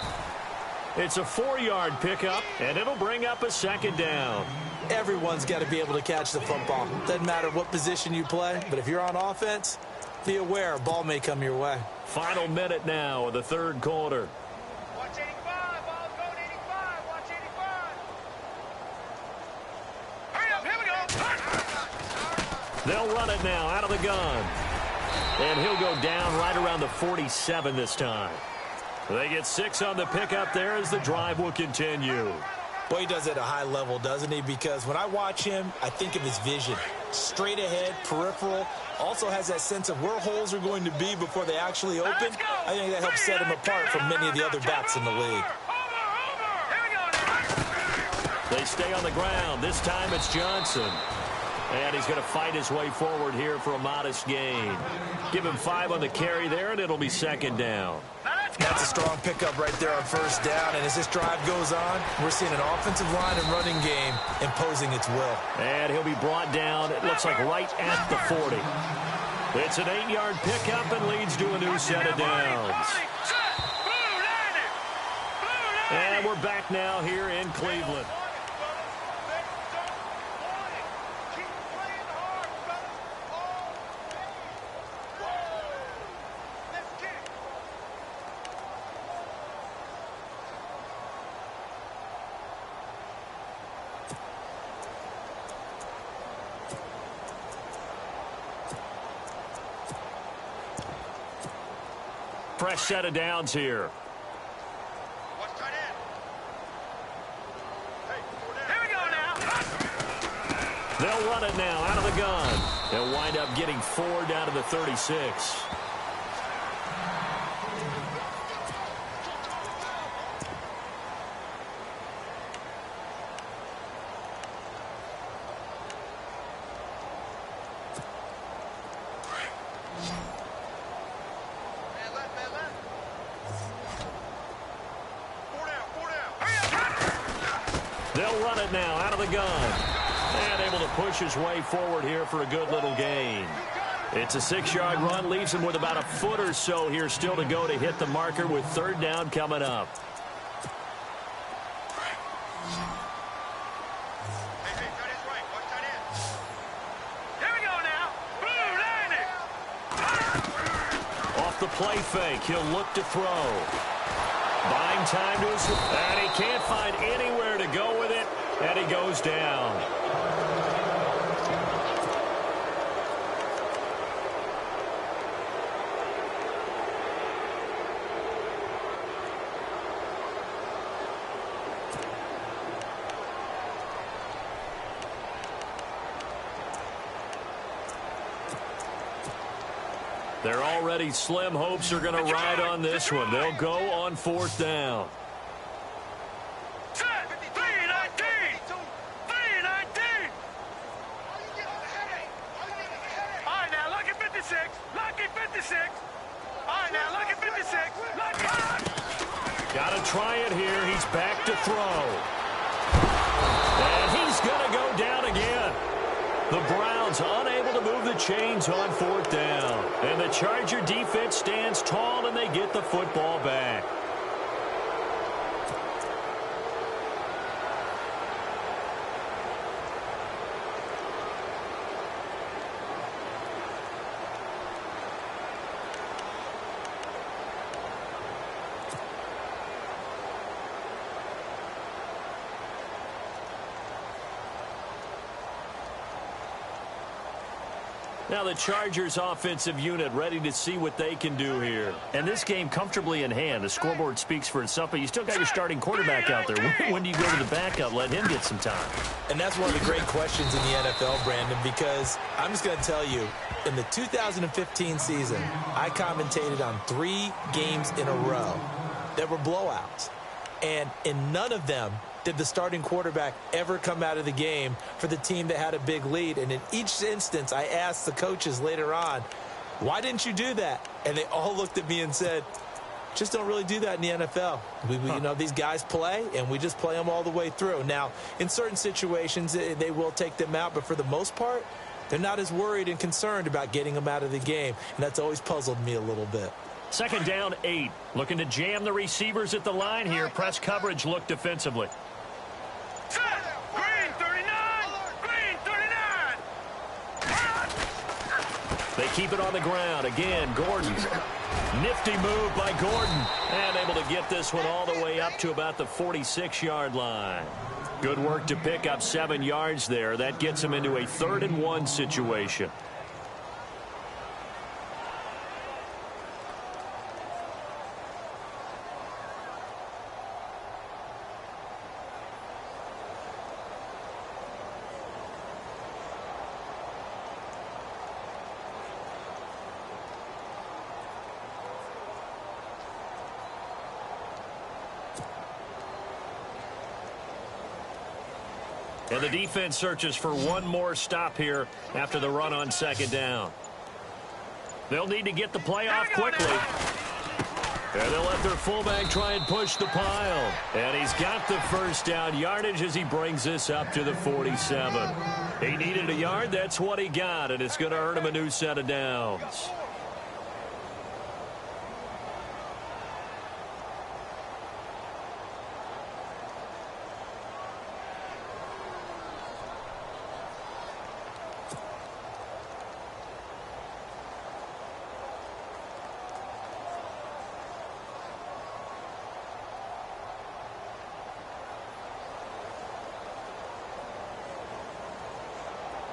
It's a 4-yard pickup, and it'll bring up a 2nd down. Everyone's got to be able to catch the football. Doesn't matter what position you play, but if you're on offense, be aware a ball may come your way. Final minute now of the 3rd quarter. Watch 85. Ball's going 85. Watch 85. Hurry up. Here we go. They'll run it now out of the gun. And he'll go down right around the 47 this time. They get 6 on the pickup there as the drive will continue. Boy, he does it at a high level, doesn't he? Because when I watch him, I think of his vision. Straight ahead, peripheral. Also has that sense of where holes are going to be before they actually open. I think that helps set him apart from many of the other backs in the league. They stay on the ground. This time it's Johnson. And he's going to fight his way forward here for a modest gain. Give him 5 on the carry there, and it'll be 2nd down. Now That's a strong pickup right there on first down. And as this drive goes on, we're seeing an offensive line and running game imposing its will. And he'll be brought down, it looks like, right at the 40. It's an 8-yard pickup and leads to a new set of downs. And we're back now here in Cleveland. Fresh set of downs here. Here we go now. They'll run it now out of the gun. They'll wind up getting 4 down to the 36. They'll run it now out of the gun. And able to push his way forward here for a good little gain. It's a 6-yard run. Leaves him with about a foot or so here still to go to hit the marker with 3rd down coming up. Here we go now. Blue landing. Off the play fake. He'll look to throw. Buying time to his... And he can't find anywhere to go with it. And he goes down. They're already slim hopes are going to ride on this one. They'll go on 4th down. Set. 3-19. 3-19. All right, now look at 56. Lucky 56. All right, now look at 56. Lucky. Got to try it here. He's back to throw. And he's going to go down again. The Browns unable to move the chains on 4th down. And the Charger defense stands tall and they get the football back. Now the Chargers offensive unit ready to see what they can do here. And this game comfortably in hand. The scoreboard speaks for itself, but you still got your starting quarterback out there. When do you go to the backup? Let him get some time. And that's one of the great questions in the NFL, Brandon, because I'm just going to tell you, in the 2015 season, I commentated on 3 games in a row that were blowouts. And in none of them did the starting quarterback ever come out of the game for the team that had a big lead. And in each instance, I asked the coaches later on, why didn't you do that? And they all looked at me and said, just don't really do that in the NFL. You know, these guys play, and we just play them all the way through. Now, in certain situations, they will take them out, but for the most part, they're not as worried and concerned about getting them out of the game. And that's always puzzled me a little bit. 2nd down, 8. Looking to jam the receivers at the line here. Press coverage look defensively. Set. Green 39. Green 39. They keep it on the ground. Again, Gordon. Nifty move by Gordon. And able to get this one all the way up to about the 46-yard line. Good work to pick up 7 yards there. That gets him into a 3rd and 1 situation. And the defense searches for one more stop here after the run on 2nd down. They'll need to get the play off quickly. And they'll let their fullback try and push the pile. And he's got the first down yardage as he brings this up to the 47. He needed a yard. That's what he got, and it's going to earn him a new set of downs.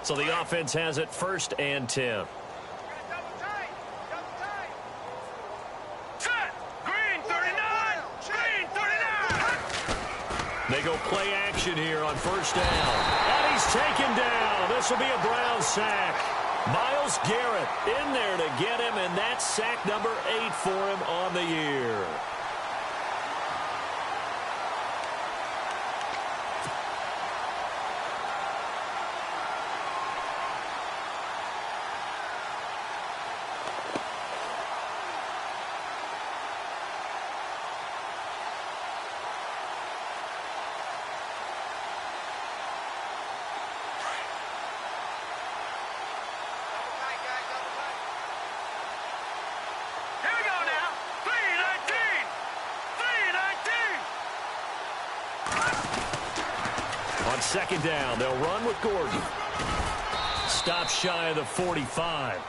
So the offense has it 1st and 10. Set. Green 39. Green 39. They go play action here on 1st down. And he's taken down. This will be a Brown sack. Myles Garrett in there to get him, and that's sack number 8 for him on the year. On 2nd down, they'll run with Gordon. Stop shy of the 45.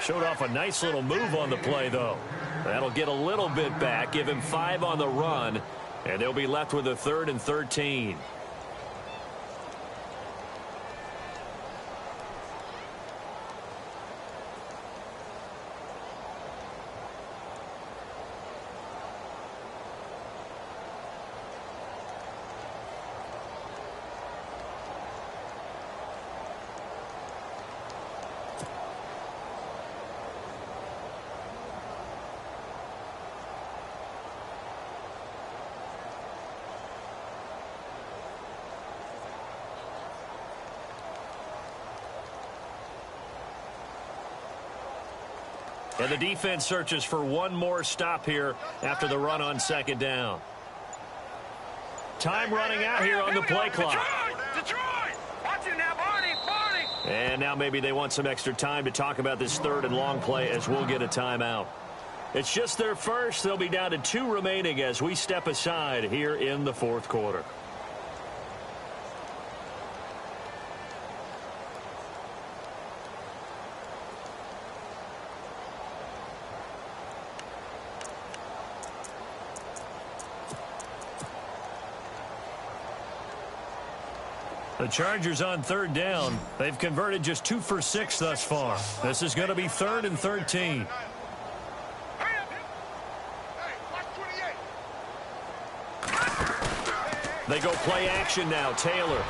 Showed off a nice little move on the play, though. That'll get a little bit back, give him 5 on the run, and they'll be left with a 3rd and 13. And the defense searches for one more stop here after the run on 2nd down. Time running out here on the play clock. Detroit! Watch it now, Barney! And now maybe they want some extra time to talk about this 3rd and long play as we'll get a timeout. It's just their first. They'll be down to 2 remaining as we step aside here in the 4th quarter. The Chargers on 3rd down. They've converted just 2 for 6 thus far. This is going to be 3rd and 13. They go play action now. Taylor.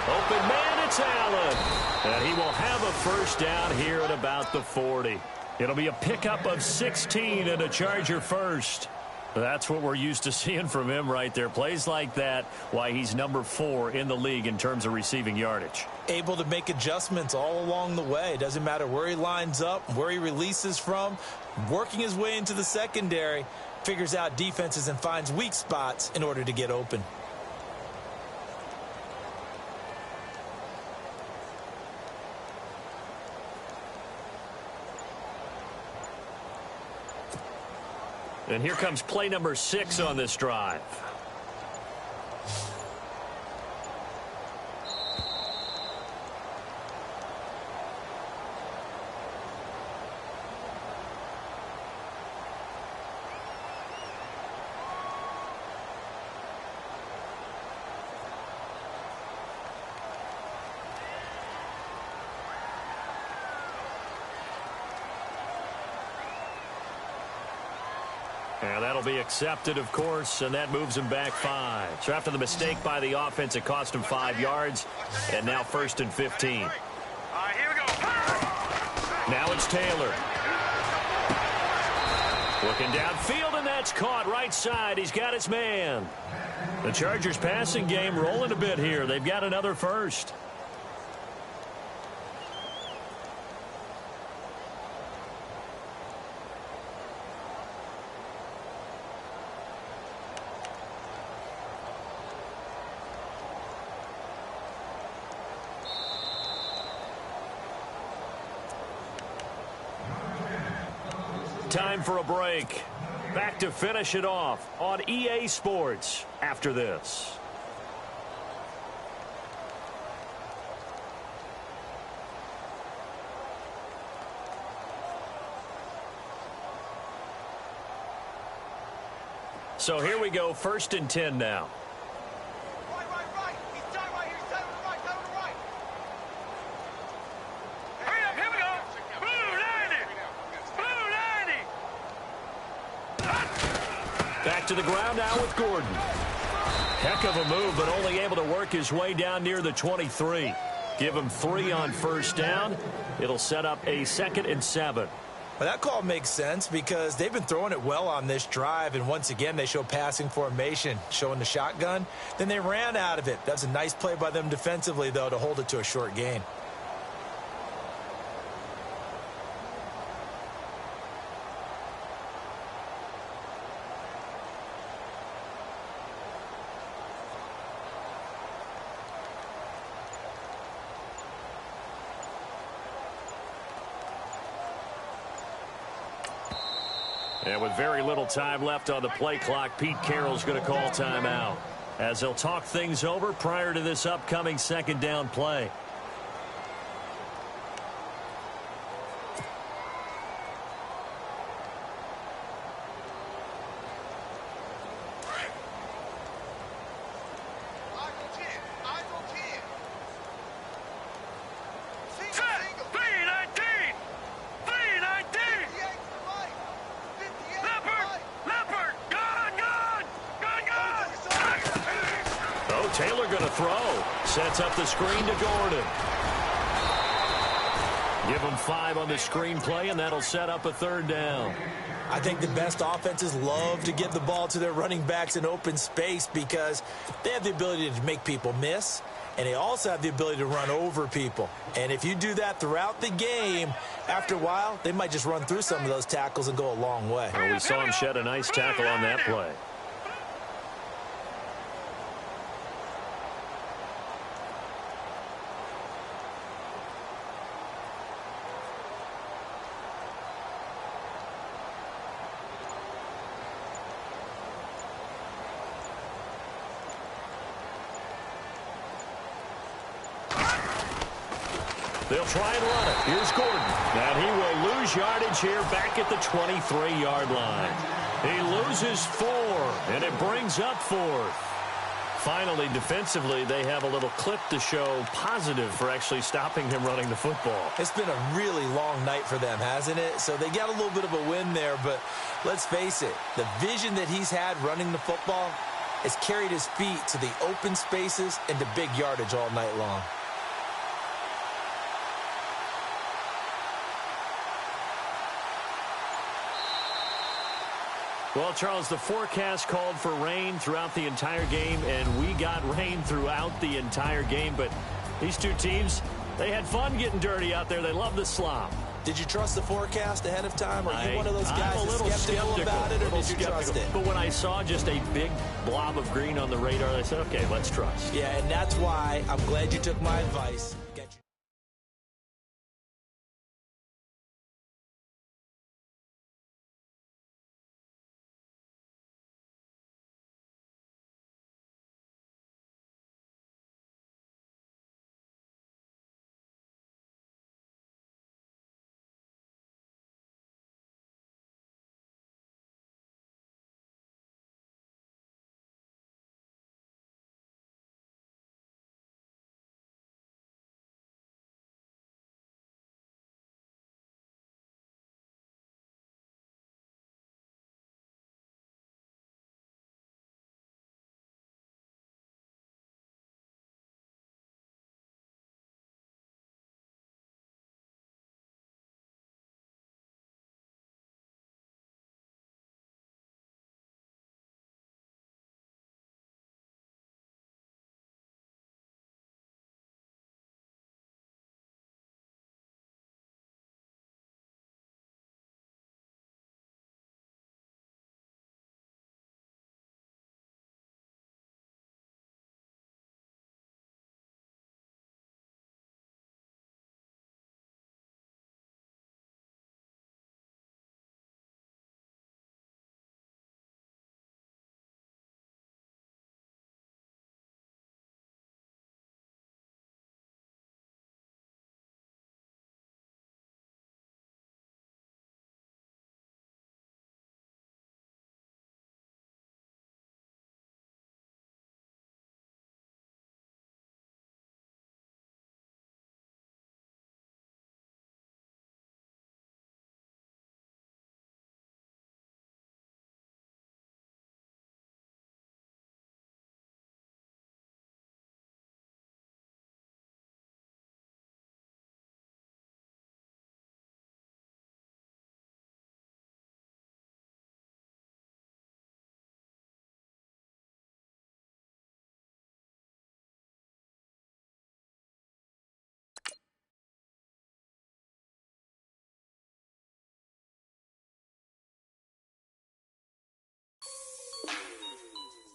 Open man, it's Allen. And he will have a first down here at about the 40. It'll be a pickup of 16 and a Charger first. That's what we're used to seeing from him right there. Plays like that, why he's number 4 in the league in terms of receiving yardage. Able to make adjustments all along the way. Doesn't matter where he lines up, where he releases from. Working his way into the secondary, figures out defenses and finds weak spots in order to get open. And here comes play number 6 on this drive. And that'll be accepted, of course, and that moves him back 5. So after the mistake by the offense, it cost him 5 yards, and now 1st and 15. All right, here we go. Now it's Taylor. Looking downfield, and that's caught right side. He's got his man. The Chargers passing game rolling a bit here. They've got another first. Time for a break. Back to finish it off on EA Sports after this. So here we go, 1st and 10 now. Right. He's tight right here. He's tight on the right. Hurry up. Here we go. Blue 90. Back to the ground now with Gordon. Heck of a move, but only able to work his way down near the 23. Give him 3 on 1st down. It'll set up a 2nd and 7. Well, that call makes sense because they've been throwing it well on this drive, and once again they show passing formation, showing the shotgun. Then they ran out of it. That's a nice play by them defensively, though, to hold it to a short gain. And with very little time left on the play clock, Pete Carroll's going to call timeout as they'll talk things over prior to this upcoming 2nd down play. Taylor going to throw. Sets up the screen to Gordon. Give him 5 on the screen play, and that'll set up a 3rd down. I think the best offenses love to give the ball to their running backs in open space because they have the ability to make people miss, and they also have the ability to run over people. And if you do that throughout the game, after a while, they might just run through some of those tackles and go a long way. Well, we saw him shed a nice tackle on that play. They'll try and run it. Here's Gordon. And he will lose yardage here back at the 23-yard line. He loses 4, and it brings up 4th. Finally, defensively, they have a little clip to show positive for actually stopping him running the football. It's been a really long night for them, hasn't it? So they got a little bit of a win there, but let's face it, the vision that he's had running the football has carried his feet to the open spaces and to big yardage all night long. Well, Charles, the forecast called for rain throughout the entire game, and we got rain throughout the entire game. But these two teams, they had fun getting dirty out there. They love the slop. Did you trust the forecast ahead of time? Are you one of those guys that's skeptical about it, or did you trust it? But when I saw just a big blob of green on the radar, I said, okay, let's trust. Yeah, and that's why I'm glad you took my advice.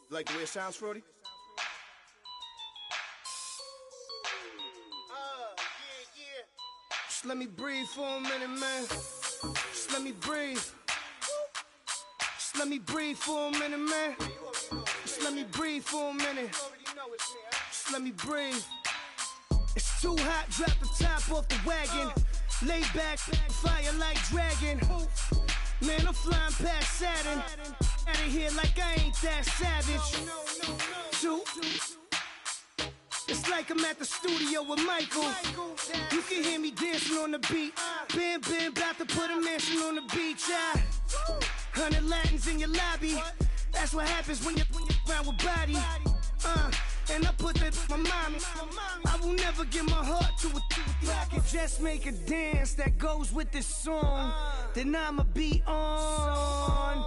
Like the way it sounds, Frody? Just let me breathe for a minute, man. Just let me breathe. Just let me breathe for a minute, man. Just let me breathe for a minute. Just let me breathe. It's too hot, drop the top off the wagon. Lay back, fire like dragon. Man, I'm flying past Saturn. Out of here like I ain't that savage. Two. It's like I'm at the studio with Michael. You can hear me dancing on the beat. Bam, bam, about to put a mansion on the beach. 100 Latins in your lobby. That's what happens when you're around with body. And I put that in my mommy. I will never give my heart to a I can just make a dance that goes with this song. Then I'ma be on.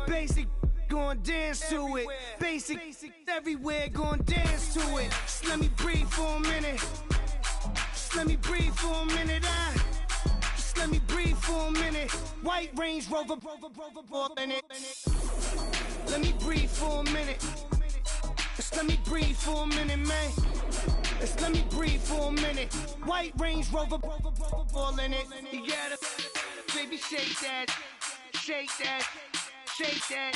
Basic, gon' dance to it. Basic, everywhere, gon' dance to it. Just let me breathe for a minute. Just let me breathe for a minute. Just let me breathe for a minute. White Range Rover, in it. Let me breathe for a minute. Just let me breathe for a minute, man. Just let me breathe for a minute. White Range Rover, ball in it. You gotta, baby, shake that, shake that, shake that.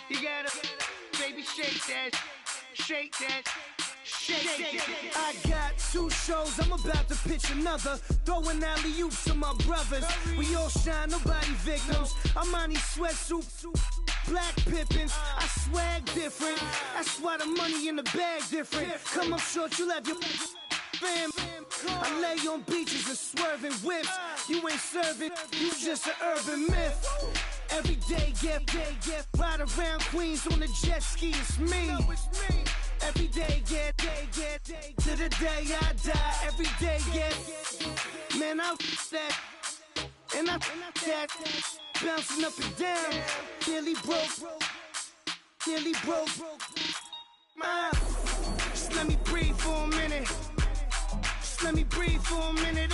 You gotta, baby, shake that, shake that. Shake. I got 2 shows, I'm about to pitch another. Throwing alley-oops to my brothers. We all shine, nobody victims. I'm on these sweatsuits, black Pippins. I swag different. That's why the money in the bag different. Come up short, you have your fam. I lay on beaches and swerving whips. You ain't serving, you just an urban myth. Every day, get ride around Queens on the jet ski. It's me. Every day, get to the day I die. Every day, get man, I that and I that bouncing up and down. Nearly broke. Just let me breathe for a minute. Just let me breathe for a minute.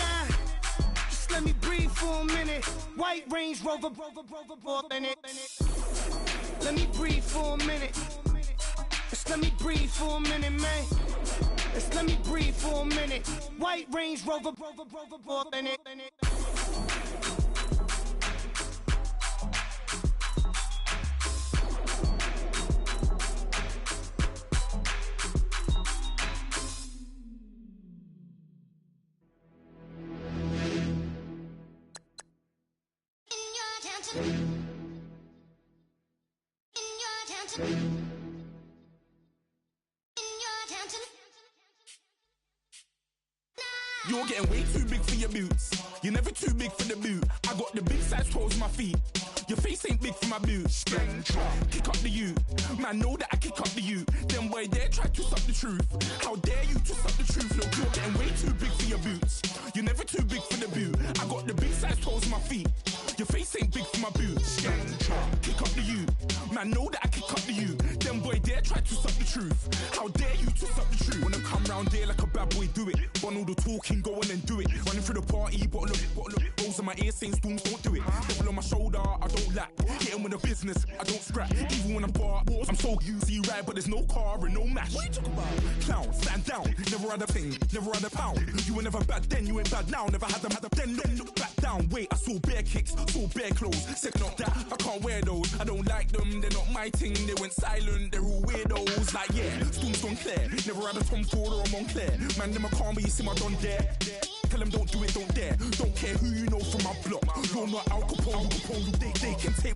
Just let me breathe for a minute. White Range Rover, in it. Let me breathe for a minute. Just let me breathe for a minute, man. Just let me breathe for a minute. White Range Rover, in it. You're getting way too big for your boots. You're never too big for the boot. I got the big size toes on my feet. Your face ain't big for my boots. Kick up the you. Man, know that I kick up the you. Them boy there try to suck the truth. How dare you to suck the truth? Look, you're getting way too big for your boots. You're never too big for the boot. I got the big size toes on my feet. Your face ain't big for my boots. Kick up the you. Man, know that I kick up the you. Them boy there try to suck the truth. How dare you to suck the truth? Wanna come round there like a bad boy, do it. Want all the talking, go on and do it. Running through the party, bottle up. Rolls in my ear saying storms, don't do it. Devil on my shoulder, I don't lack. Hitting with the business, I don't scrap. Even when I'm part, I'm so easy ride, but there's no car and no match. What you talking about? Clown, stand down. Never had a thing, never had a pound. You were never bad then, you ain't bad now. Never had them, then look back down. Wait, I saw bare kicks, saw bare clothes. Second up that, I can't wear those. I don't like them, they're not my thing. They went silent, they're all weirdos. Like yeah, storms gone clear. Never had a Tom Ford or a Montclair. Man, them I can't be, you see my done there. Tell them don't do it, don't dare. Don't care who you know from my block. You're not Al Capone, they can take